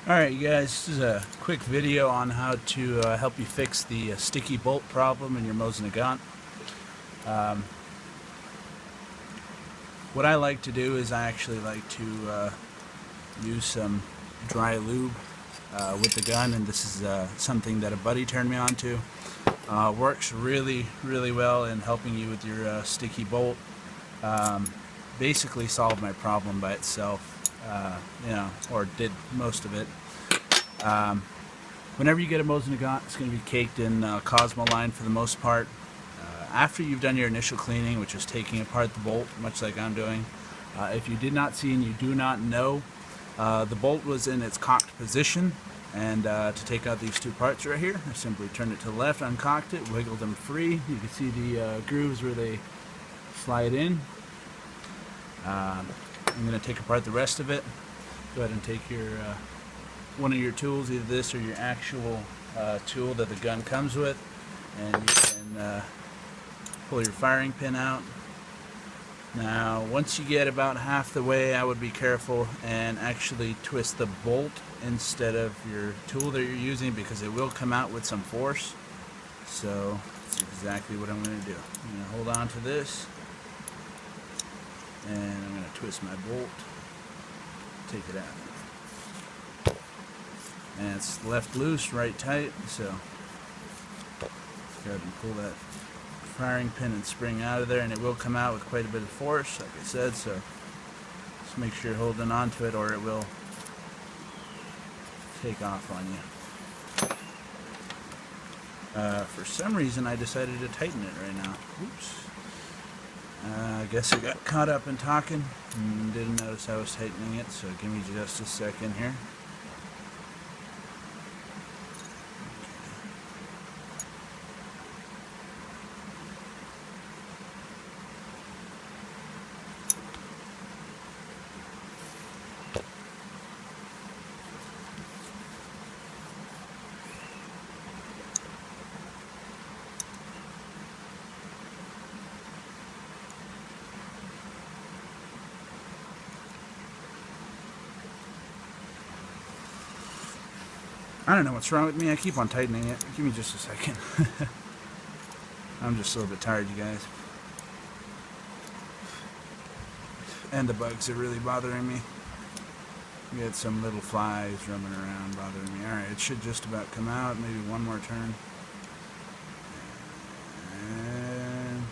Alright you guys, this is a quick video on how to help you fix the sticky bolt problem in your Mosin Nagant. What I like to do is I actually like to use some dry lube with the gun, and this is something that a buddy turned me on to. Works really well in helping you with your sticky bolt. Basically solved my problem by itself. Or did most of it. Whenever you get a Mosin Nagant, it's going to be caked in Cosmo line for the most part. After you've done your initial cleaning, which is taking apart the bolt, much like I'm doing, if you did not see and you do not know, the bolt was in its cocked position, and to take out these two parts right here, I simply turned it to the left, uncocked it, wiggled them free. You can see the grooves where they slide in. I'm going to take apart the rest of it. Go ahead and take your one of your tools, either this or your actual tool that the gun comes with, and you can pull your firing pin out. Now once you get about half the way, I would be careful and actually twist the bolt instead of your tool that you're using, because it will come out with some force. So that's exactly what I'm going to do. I'm going to hold on to this, and I'm going to twist my bolt, take it out, and it's left loose, right tight, so go ahead and pull that firing pin and spring out of there, and it will come out with quite a bit of force, like I said, so just make sure you're holding on to it or it will take off on you. For some reason I decided to tighten it right now. Oops. I guess I got caught up in talking and didn't notice I was tightening it, so give me just a second here. I don't know what's wrong with me. I keep on tightening it. Give me just a second. I'm just a little bit tired, you guys. And the bugs are really bothering me. We had some little flies roaming around bothering me. Alright, it should just about come out. Maybe one more turn. And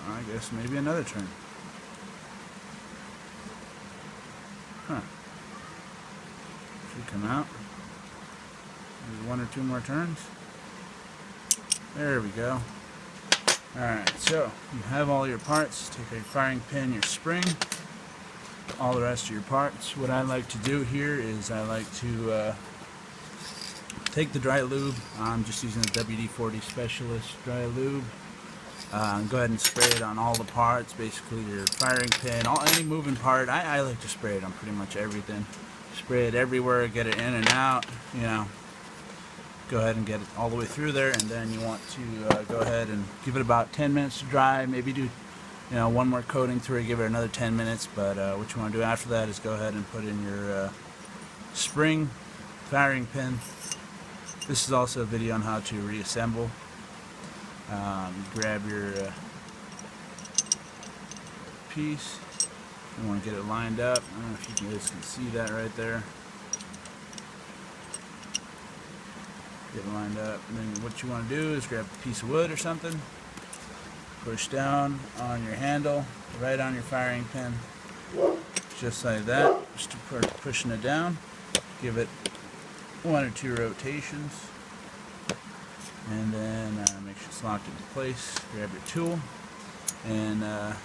I guess maybe another turn. Huh. Should come out. Maybe one or two more turns. There we go. Alright, so you have all your parts. Take your firing pin, your spring, all the rest of your parts. What I like to do here is I like to take the dry lube. I'm just using the WD-40 Specialist dry lube. Go ahead and spray it on all the parts, basically your firing pin, any moving part. I like to spray it on pretty much everything. Spray it everywhere, get it in and out, go ahead and get it all the way through there, and then you want to go ahead and give it about 10 minutes to dry. Maybe do one more coating through it, give it another 10 minutes, but what you want to do after that is go ahead and put in your spring, firing pin. This is also a video on how to reassemble. Grab your piece. You want to get it lined up. I don't know if you guys can see that right there. Get it lined up. And then what you want to do is grab a piece of wood or something. Push down on your handle, right on your firing pin. Just like that. Just pushing it down. Give it one or two rotations. And then make sure it's locked into place. Grab your tool. And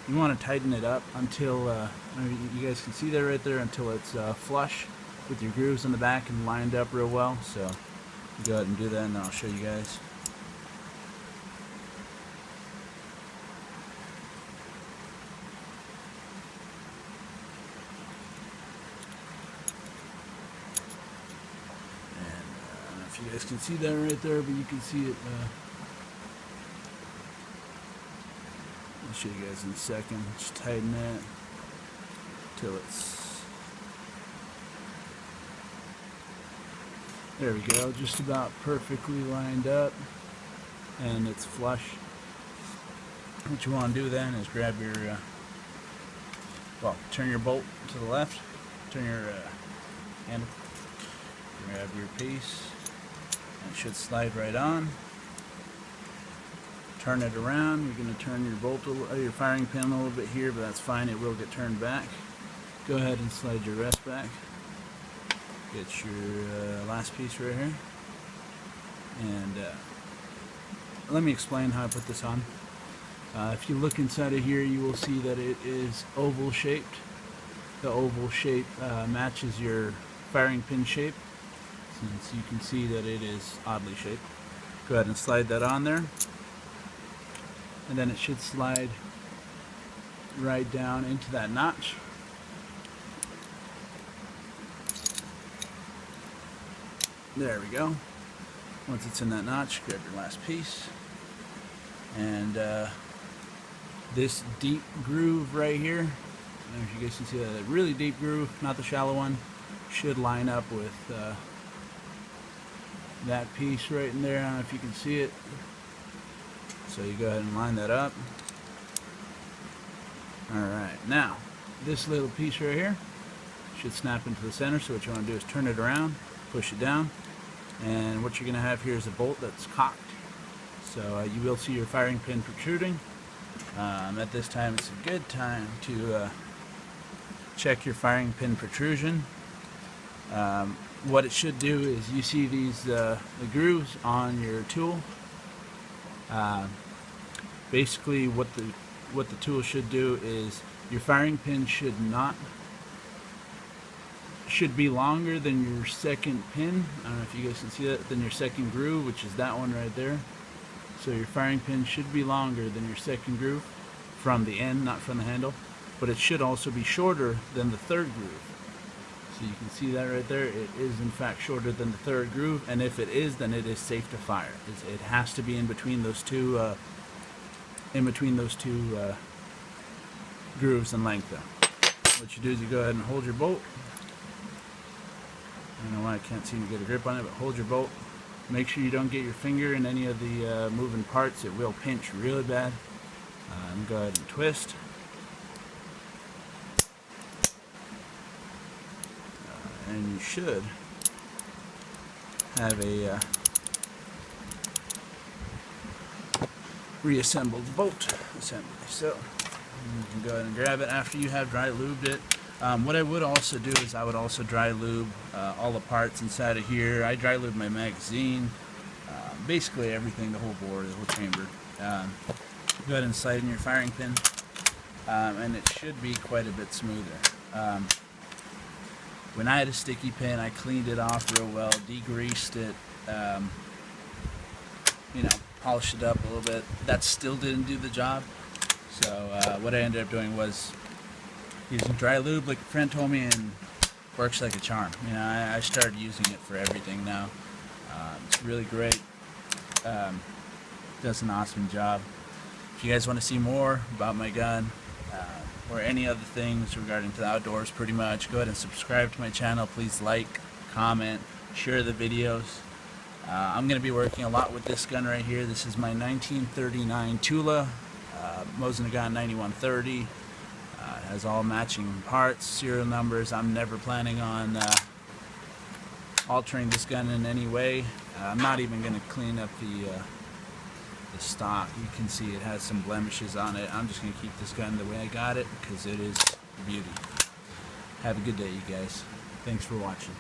you want to tighten it up until, you guys can see that right there, until it's flush with your grooves in the back and lined up real well. So go ahead and do that, and then I'll show you guys. And I don't know if you guys can see that right there, but you can see it. I'll show you guys in a second. Just tighten that. till it's, there we go, just about perfectly lined up and it's flush. What you want to do then is grab your, turn your bolt to the left, turn your handle, grab your piece, and it should slide right on. Turn it around. You're going to turn your bolt, your firing pin a little bit here, but that's fine. It will get turned back. Go ahead and slide your rest back. Get your last piece right here. And let me explain how I put this on. If you look inside of here, you will see that it is oval shaped. The oval shape matches your firing pin shape, since you can see that it is oddly shaped. Go ahead and slide that on there. And then it should slide right down into that notch. There we go. Once it's in that notch, grab your last piece. And this deep groove right here, I don't know if you guys can see that really deep groove, not the shallow one, should line up with that piece right in there. I don't know if you can see it. So you go ahead and line that up. Alright, now this little piece right here should snap into the center, so what you want to do is turn it around, push it down, and what you're going to have here is a bolt that's cocked. So you will see your firing pin protruding. At this time it's a good time to check your firing pin protrusion. What it should do is, you see these the grooves on your tool. Basically what the tool should do is, your firing pin should be longer than your second pin. I don't know if you guys can see that, than your second groove, which is that one right there. So your firing pin should be longer than your second groove from the end, not from the handle, but it should also be shorter than the third groove. So you can see that right there. It is in fact shorter than the third groove, and if it is, then it is safe to fire. It has to be in between those two grooves in length though. What you do is you go ahead and hold your bolt. I don't know why I can't seem to get a grip on it, but hold your bolt. Make sure you don't get your finger in any of the moving parts. It will pinch really bad. And go ahead and twist. And you should have a reassembled bolt assembly. So you can go ahead and grab it after you have dry lubed it. What I would also do is I would also dry lube all the parts inside of here. I dry lube my magazine, basically everything, the whole board, the whole chamber. Go ahead and slide in your firing pin, and it should be quite a bit smoother. When I had a sticky pin, I cleaned it off real well, degreased it, polished it up a little bit. That still didn't do the job. So what I ended up doing was using dry lube, like a friend told me, and works like a charm. I started using it for everything now. It's really great. Does an awesome job. If you guys want to see more about my gun, or any other things regarding to the outdoors, pretty much, go ahead and subscribe to my channel. Please like, comment, share the videos. I'm going to be working a lot with this gun right here. This is my 1939 Tula, Mosin Nagant 9130. It has all matching parts, serial numbers. I'm never planning on altering this gun in any way. I'm not even going to clean up the stock. You can see it has some blemishes on it. I'm just going to keep this gun the way I got it because it is a beauty. Have a good day, you guys. Thanks for watching.